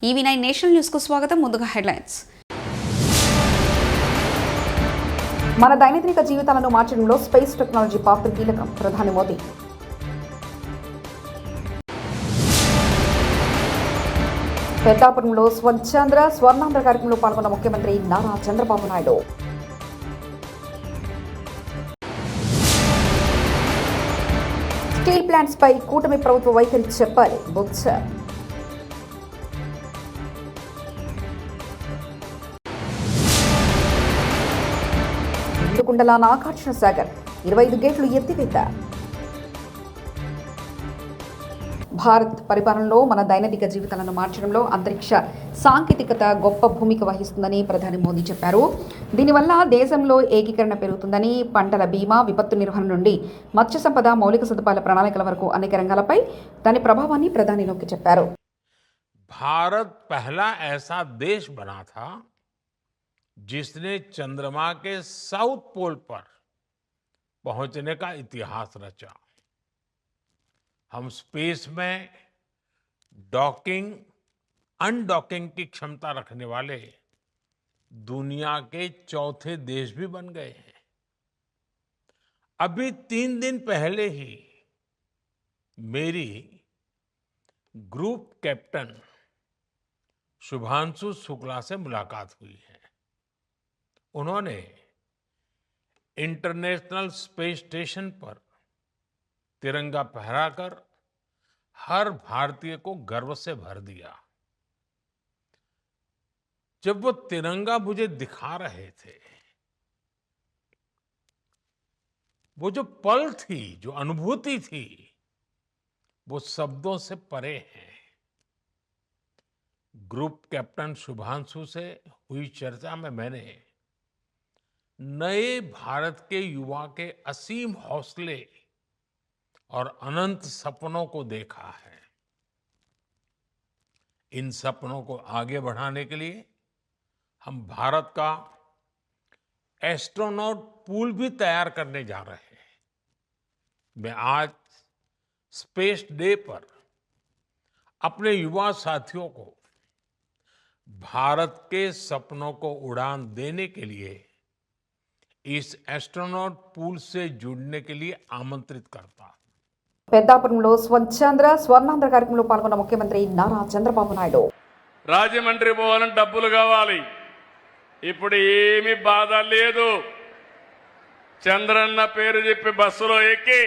EV9 national news కు స్వాగతం. ముందుగా హెడ్లైన్స్. మన దైనందిన జీవితాలను మార్చడంలో స్పేస్ టెక్నాలజీ పాత్ర కీలకం. ప్రధాని మోదీ. పెద్దాపురంలో స్వచ్ఛాంధ్ర స్వర్ణాంధ్ర కార్యక్రమంలో పాల్గొన్న ముఖ్యమంత్రి నారా చంద్రబాబు నాయుడు. స్టీల్ ప్లాంట్స్ పై కూటమి ప్రభుత్వ వైఖరి చెప్పాలి. బుత్స. కుండల నాగార్జున సాగర్ 25 గేట్లు ఎత్తివేత. భారత్ పరిపాలనలో మన దైనందిక జీవితాలను మార్చడంలో అంతరిక్ష సాంకేతికత గొప్ప భూమిక వహిస్తుందని ప్రధాని మోదీ చెప్పారు. దీనివల్ల దేశంలో ఏకీకరణ పెరుగుతుందని, పంటల బీమా, విపత్తు నిర్వహణ నుండి మత్స్య సంపద, మౌలిక సదుపాయాల ప్రణాళికల వరకు అనేక రంగాలపై దాని ప్రభావాన్ని ప్రధాని నొక్కి చెప్పారు. भारत पहला ऐसा देश बना था जिसने चंद्रमा के साउथ पोल पर पहुंचने का इतिहास रचा. हम स्पेस में डॉकिंग अनडॉकिंग की क्षमता रखने वाले दुनिया के चौथे देश भी बन गए हैं. अभी 3 दिन पहले ही मेरी ग्रुप कैप्टन शुभांशु शुक्ला से मुलाकात हुई है. उन्होंने इंटरनेशनल स्पेस स्टेशन पर तिरंगा फहराकर हर भारतीय को गर्व से भर दिया. जब वो तिरंगा मुझे दिखा रहे थे, वो जो पल थी, जो अनुभूति थी, वो शब्दों से परे है. ग्रुप कैप्टन शुभांशु से हुई चर्चा में मैंने नए भारत के युवा के असीम हौसले और अनंत सपनों को देखा है. इन सपनों को आगे बढ़ाने के लिए हम भारत का एस्ट्रोनॉट पूल भी तैयार करने जा रहे हैं. मैं आज स्पेस डे पर अपने युवा साथियों को भारत के सपनों को उड़ान देने के लिए इस एस्ट्रोनॉट पूल से जुड़ने के लिए आमंत्रित करता हूं. పెద్దాపురంలో స్వచ్ఛాంధ్ర స్వర్ణాంధ్ర కార్యక్రమంలో పాల్గొన్న ముఖ్యమంత్రి నారా చంద్రబాబు నాయుడు. రాజమండ్రి పోవాలని డబ్బులు కావాలి. ఇప్పుడు ఏమీ బాధ లేదు. చంద్రన్న పేరు చెప్పి బస్సులో ఎక్కి,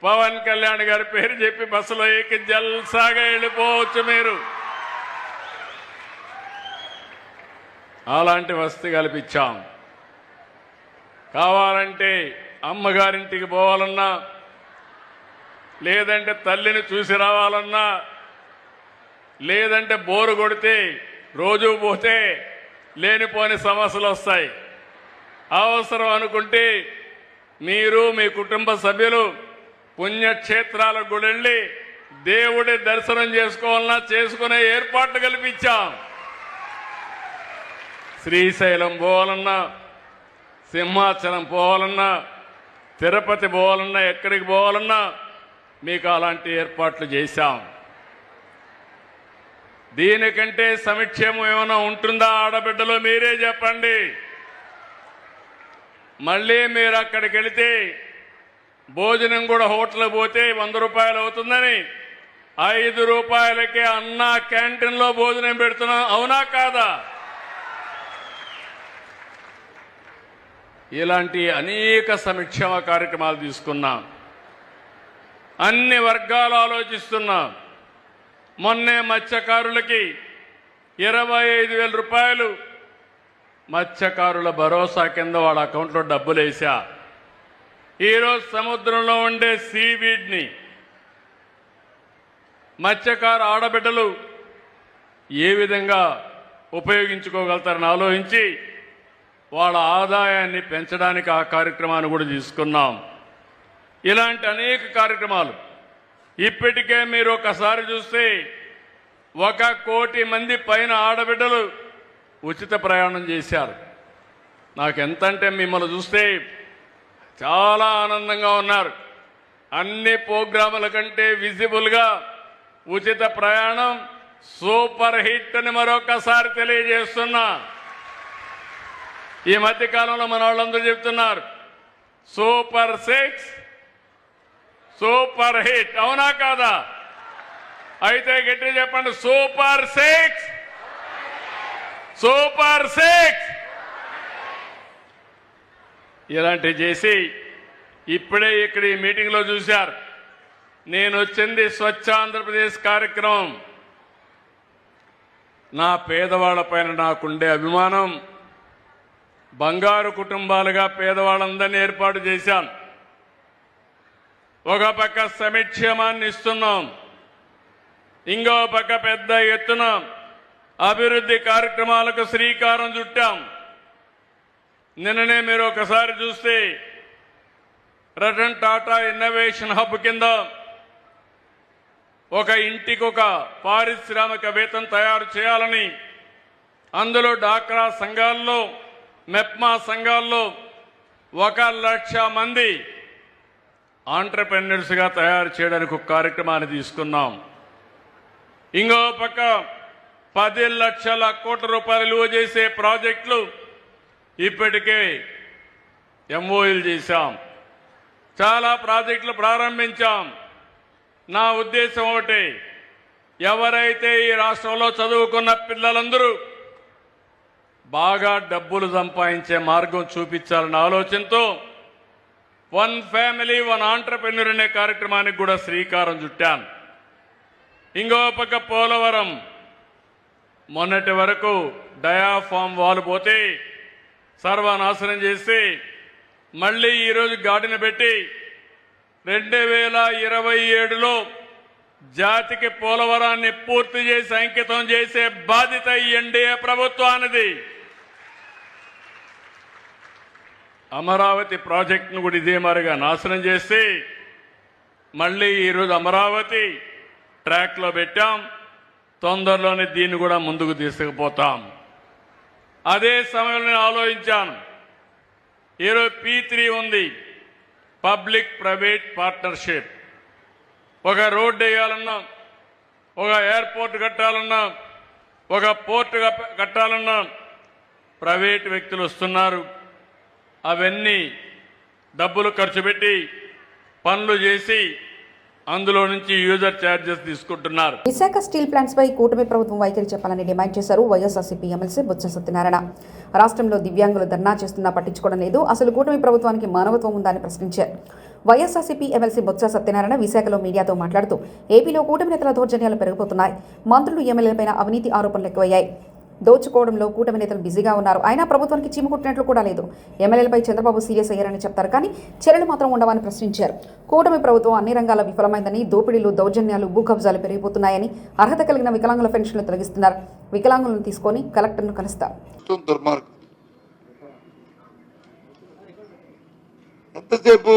పవన్ కళ్యాణ్ గారి పేరు చెప్పి బస్సులో ఎక్కి జల్సాగా వెళ్ళిపోవచ్చు మీరు. అలాంటి వసతి కల్పించాం. కావాలంటే అమ్మగారింటికి పోవాలన్నా, లేదంటే తల్లిని చూసి రావాలన్నా, లేదంటే బోరు కొడితే రోజు పోతే లేనిపోని సమస్యలు వస్తాయి. అవసరం అనుకుంటే మీరు మీ కుటుంబ సభ్యులు పుణ్యక్షేత్రాలకు కూడా వెళ్ళి దేవుడి దర్శనం చేసుకోవాలన్నా చేసుకునే ఏర్పాట్లు కల్పించాం. శ్రీశైలం పోవాలన్నా, సింహాచలం పోవాలన్నా, తిరుపతి పోవాలన్నా, ఎక్కడికి పోవాలన్నా మీకు అలాంటి ఏర్పాట్లు చేశాం. దీనికంటే సంక్షేమం ఏమైనా ఉంటుందా ఆడబిడ్డలో? మీరే చెప్పండి. మళ్ళీ మీరు అక్కడికి వెళితే భోజనం కూడా హోటల్ పోతే 100 రూపాయలు అవుతుందని 5 రూపాయలకే అన్నా క్యాంటీన్లో భోజనం పెడుతున్నాం. అవునా కాదా? ఇలాంటి అనేక సంక్షేమ కార్యక్రమాలు తీసుకున్నాం. అన్ని వర్గాలు ఆలోచిస్తున్నాం. మొన్నే మత్స్యకారులకి 25,000 రూపాయలు మత్స్యకారుల భరోసా కింద వాళ్ళ అకౌంట్లో డబ్బులు వేసా. ఈరోజు సముద్రంలో ఉండే సీవీడ్ని మత్స్యకారు ఆడబిడ్డలు ఏ విధంగా ఉపయోగించుకోగలుగుతారని ఆలోచించి వాళ్ళ ఆదాయాన్ని పెంచడానికి ఆ కార్యక్రమాన్ని కూడా తీసుకున్నాం. ఇలాంటి అనేక కార్యక్రమాలు ఇప్పటికే మీరు ఒకసారి చూస్తే 1 కోటి మంది పైన ఆడబిడ్డలు ఉచిత ప్రయాణం చేశారు. నాకు ఎంతంటే మిమ్మల్ని చూస్తే చాలా ఆనందంగా ఉన్నారు. అన్ని ప్రోగ్రాముల కంటే విజిబుల్గా ఉచిత ప్రయాణం సూపర్ హిట్ అని మరొకసారి తెలియజేస్తున్నా. ఈ మధ్య కాలంలో మన వాళ్ళందరూ చెప్తున్నారు సూపర్ 6 సూపర్ హిట్, అవునా కాదా? అయితే గట్టి చెప్పండి, సూపర్ 6 సూపర్ 6. ఇలాంటివి చేసి ఇప్పుడే ఇక్కడ ఈ మీటింగ్లో చూశారు. నేను వచ్చింది స్వచ్ఛ ఆంధ్రప్రదేశ్ కార్యక్రమం. నా పేదవాళ్లపైన నాకుండే అభిమానం, బంగారు కుటుంబాలుగా పేదవాళ్ళందరినీ ఏర్పాటు చేశాను. ఒక పక్క సంక్షేమాన్ని ఇస్తున్నాం, ఇంకో పక్క పెద్ద ఎత్తున అభివృద్ధి కార్యక్రమాలకు శ్రీకారం చుట్టాం. నిన్ననే మీరు ఒకసారి చూస్తే రతన్ టాటా ఇన్నోవేషన్ హబ్ కింద ఒక ఇంటికి ఒక పారిశ్రామికవేత్తం తయారు చేయాలని, అందులో డాక్రా సంఘాల్లో మెప్మా సంఘాల్లో 1,00,000 మంది ఆంటర్‌ప్రెన్యూర్స్గా తయారు చేయడానికి ఒక కార్యక్రమాన్ని తీసుకున్నాం. ఇంకో పక్క 10 లక్షల కోట్ల రూపాయలు విలువ చేసే ప్రాజెక్టులు ఇప్పటికే ఎంఓయూలు చేశాం. చాలా ప్రాజెక్టులు ప్రారంభించాం. నా ఉద్దేశం ఒకటి, ఎవరైతే ఈ రాష్ట్రంలో చదువుకున్న పిల్లలందరూ బాగా డబ్బులు సంపాదించే మార్గం చూపించాలన్న ఆలోచనతో 1 ఫ్యామిలీ 1 ఆంటర్‌ప్రెన్యూర్ అనే కార్యక్రమానికి కూడా శ్రీకారం చుట్టాను. ఇంకో పక్క పోలవరం మొన్నటి వరకు డయాఫామ్ వాల్ పోతే సర్వనాశనం చేసి మళ్ళీ ఈరోజు గాడిన పెట్టి 2027లో జాతికి పోలవరాన్ని పూర్తి చేసి అంకితం చేసే బాధ్యత ఈ ఎన్డీఏ ప్రభుత్వానిది. అమరావతి ప్రాజెక్టును కూడా ఇదే మరిగా నాశనం చేసి మళ్ళీ ఈరోజు అమరావతి ట్రాక్లో పెట్టాం. తొందరలోనే దీన్ని కూడా ముందుకు తీసుకుపోతాం. అదే సమయంలో నేను ఆలోచించాను, ఈరోజు P3 ఉంది, పబ్లిక్ ప్రైవేట్ పార్ట్నర్షిప్. ఒక రోడ్డు వేయాలన్నా, ఒక ఎయిర్పోర్ట్ కట్టాలన్నా, ఒక పోర్టు కట్టాలన్నా ప్రైవేట్ వ్యక్తులు వస్తున్నారు. అవన్నీ డబ్బులు ఖర్చు పెట్టి పనులు చేసి అందులో నుంచి యూజర్ ఛార్జెస్ తీసుకుంటున్నారు. విశాఖ స్టీల్ ప్లాంట్స్ పై కూటమి ప్రభుత్వం వైఖరి చెప్పాలని డిమాండ్ చేశారు వైఎస్ఆర్సీపీ ఎమ్మెల్సీ బొత్స సత్యనారాయణ. రాష్ట్రంలో దివ్యాంగులు ధర్నా చేస్తున్నా పట్టించుకోవడం లేదు, అసలు కూటమి ప్రభుత్వానికి మానవత్వం ఉందని ప్రశ్నించారు. వైఎస్ఆర్సీపీ ఎమ్మెల్సీ బొత్స సత్యనారాయణ విశాఖలో మీడియాతో మాట్లాడుతూ ఏపీలో కూటమి నేతల దౌర్జన్యాలు పెరిగిపోతున్నాయి, మంత్రులు ఎమ్మెల్యేలపైన అవినీతి ఆరోపణలు ఎక్కువయ్యాయి, దోచుకోవడంలో కూటమి నేతలు బిజీగా ఉన్నారు, అయినా ప్రభుత్వానికి చీమ కుట్టినట్లు కూడా లేదు, ఎమ్మెల్యేలపై చంద్రబాబు సీరియస్ అయ్యారని చెప్తారు కానీ చర్యలు మాత్రం ఉండవని ప్రశ్నించారు. కూటమి ప్రభుత్వం అన్ని రంగాల విఫలమైందని, దోపిడీలు, దౌర్జన్యాలు, భూ కబ్జాలు పెరిగిపోతున్నాయని, అర్హత కలిగిన వికలాంగుల పెన్షన్లు తొలగిస్తున్నారు, వికలాంగులను తీసుకొని కలెక్టర్ను కలుస్తారు. ఎంతసేపు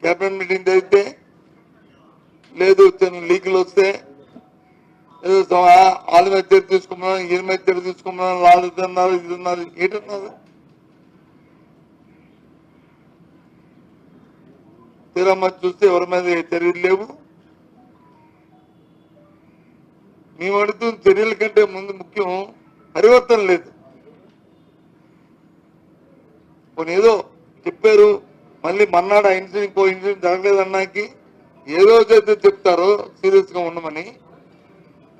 క్యాబినెట్ మీటింగ్ అయితే లేదు, లీకులు వస్తే వాళ్ళ మీద చర్య తీసుకున్నాం, ఈయన మీద చర్య తీసుకున్నాం, వాళ్ళు తిన్నారు, ఇది ఉన్నారు, ఏంటన్నారు? తీరమ్మ చూస్తే ఎవరి మీద చర్యలు లేవు. మేము అడుగుతున్న చర్యల కంటే ముందు ముఖ్యం పరివర్తన లేదు. కొన్ని ఏదో చెప్పారు, మళ్ళీ మన్నాడు ఇంకో ఇన్సిడెంట్ జరగలేదన్నాకి ఏ రోజైతే చెప్తారో సీరియస్ గా ఉండమని,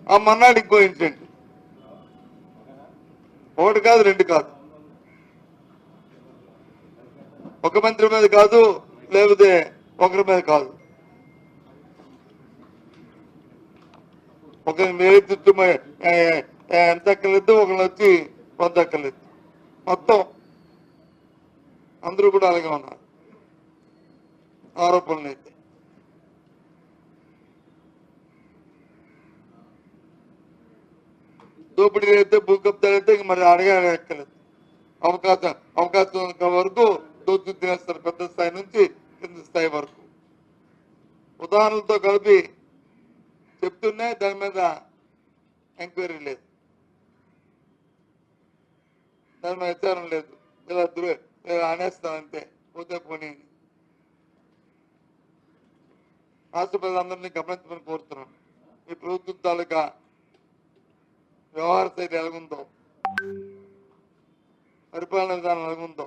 ఆ మన్నాడు ఇంకో ఇన్సిడెంట్, 1 కాదు 2 కాదు, ఒక మంత్రి మీద కాదు, లేకపోతే ఒకరి మీద కాదు, ఒకరి మీద ఎంత అక్కర్లేదు, ఒకరు వచ్చి కొంత అక్కర్లేదు, మొత్తం అందరూ కూడా అలాగే ఉన్నారు ఆరోపణలు. అయితే దోపిడీ అయితే, భూ కబ్జాలు అయితే మరి అడగలేదు. అవకాశం వరకు దోచు తినేస్తారు, పెద్ద స్థాయి నుంచి కింద స్థాయి వరకు. ఉదాహరణలతో కలిపి చెప్తున్నా దాని మీద ఎంక్వైరీ లేదు, దాని మీద విచారణ లేదు, ఇలా అనేస్తానంతే పోతే పోనీ. రాష్ట్ర ప్రజలందరినీ గమనించమని కోరుతున్నాను. ఈ ప్రభుత్వం తాలూకా వ్యవహార శైలి ఎలాగుందో, పరిపాలన విధానం ఎలాగుందో,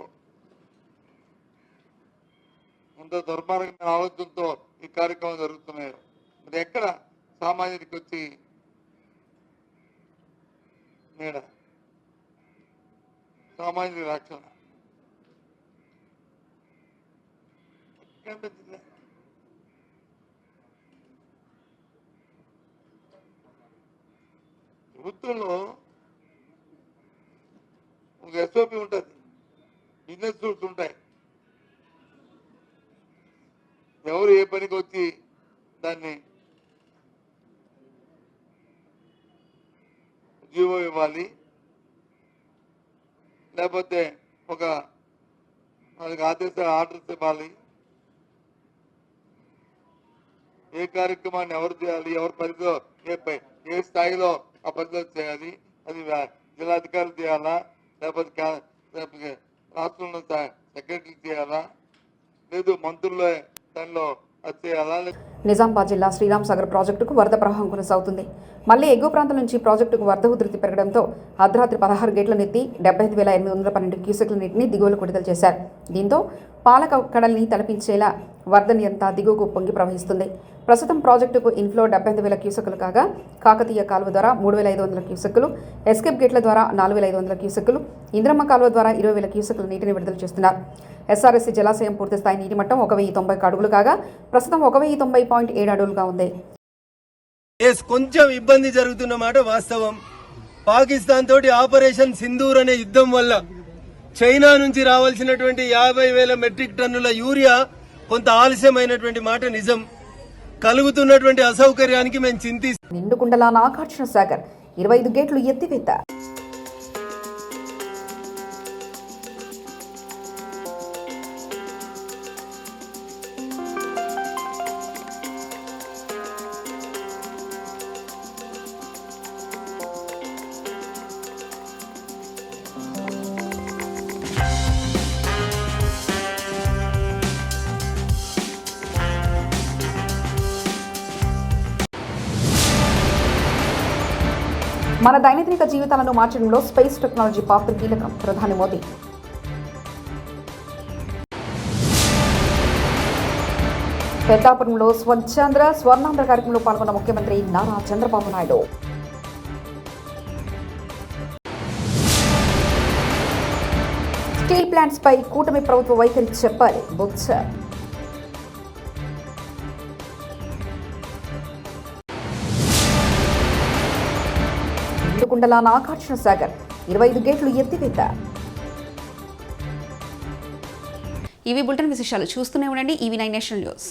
అంత దుర్మార్గమైన ఆలోచనతో ఈ కార్యక్రమం జరుగుతున్నాయి. మరి ఎక్కడ సామాన్యుడికి వచ్చి నీడ, సామాన్యుడి రక్షణ కనిపించింది. ప్రభుత్వంలో ఒక ఎస్ఓపి ఉంటుంది, బిజినెస్ రూల్స్ ఉంటాయి. ఎవరు ఏ పనికి వచ్చి దాన్ని జీవో ఇవ్వాలి, లేకపోతే ఒక వాళ్ళకి ఆర్డర్స్ ఇవ్వాలి, ఏ కార్యక్రమాన్ని ఎవరు చేయాలి, ఎవరి పరిధిలో ఏ స్థాయిలో ఆ పరిధిలో చేయాలి, అది జిల్లాధికారులు చేయాలా, లేకపోతే రాష్ట్రంలో సెక్రటరీ చేయాలా, లేదు మంత్రుల్లో దానిలో అది చేయాలా. నిజామాబాద్ జిల్లా శ్రీరామ్ సాగర్ ప్రాజెక్టుకు వరద ప్రవాహం కొనసాగుతుంది. మళ్లీ ఎగువ ప్రాంతం నుంచి ప్రాజెక్టుకు వరద ఉధృతి పెరగడంతో అర్ధరాత్రి 16 గేట్లనెత్తి 75,812 క్యూసెక్ల నీటిని దిగువలకు విడుదల చేశారు. దీంతో పాలక కడల్ని తలపించేలా వరదని అంతా దిగువకు పొంగి ప్రవహిస్తుంది. ప్రస్తుతం ప్రాజెక్టుకు ఇన్ఫ్లో 75,000 క్యూసెక్కులు కాగా, కాకతీయ కాలువ ద్వారా 3,500 క్యూసెక్కులు, ఎస్కేప్ గేట్ల ద్వారా 4,500 క్యూసెక్కులు, ఇంద్రమ్మ కాలువ ద్వారా 20,000 క్యూసెక్కుల నీటిని విడుదల చేస్తున్నారు. ఎస్ఆర్ఎస్సీ జలాశయం పూర్తిస్థాయి నీటి మట్టం 1,090 అడుగులు కాగా, ప్రస్తుతం 1,090.7 అడుగులుగా ఉంది. కొంచెం ఇబ్బంది జరుగుతున్న మాట వాస్తవం. పాకిస్తాన్ తోటి ఆపరేషన్ సింధూర్ అనే యుద్ధం వల్ల చైనా నుంచి రావాల్సినటువంటి 50,000 మెట్రిక్ టన్నుల యూరియా కొంత ఆలస్యమైనటువంటి మాట నిజం. కలుగుతున్నటువంటి అసౌకర్యానికి మేము చింతిస్తాం. నిండుకుండలా నాగార్జున సాగర్ 25 గేట్లు ఎత్తివేత. మన దైనందిక జీవితాలను మార్చడంలో స్పేస్ టెక్నాలజీ పాత్ర కీలకం. ప్రధాని మోదీ. పెద్దాపురంలో స్వచ్ఛాంధ్ర స్వర్ణాంధ్ర కార్యక్రమంలో పాల్గొన్న ముఖ్యమంత్రి నారా చంద్రబాబు నాయుడు. స్టీల్ ప్లాంట్స్ పై కూటమి ప్రభుత్వ వైఖరి చెప్పాలి బుచ్చ. నిండుకుండలా నాగార్జున సాగర్ 25 గేట్లు ఎత్తివేత. ఇవి బులెటిన్ విశేషాలు. చూస్తూనే ఉండండి EV9 నేషనల్ న్యూస్.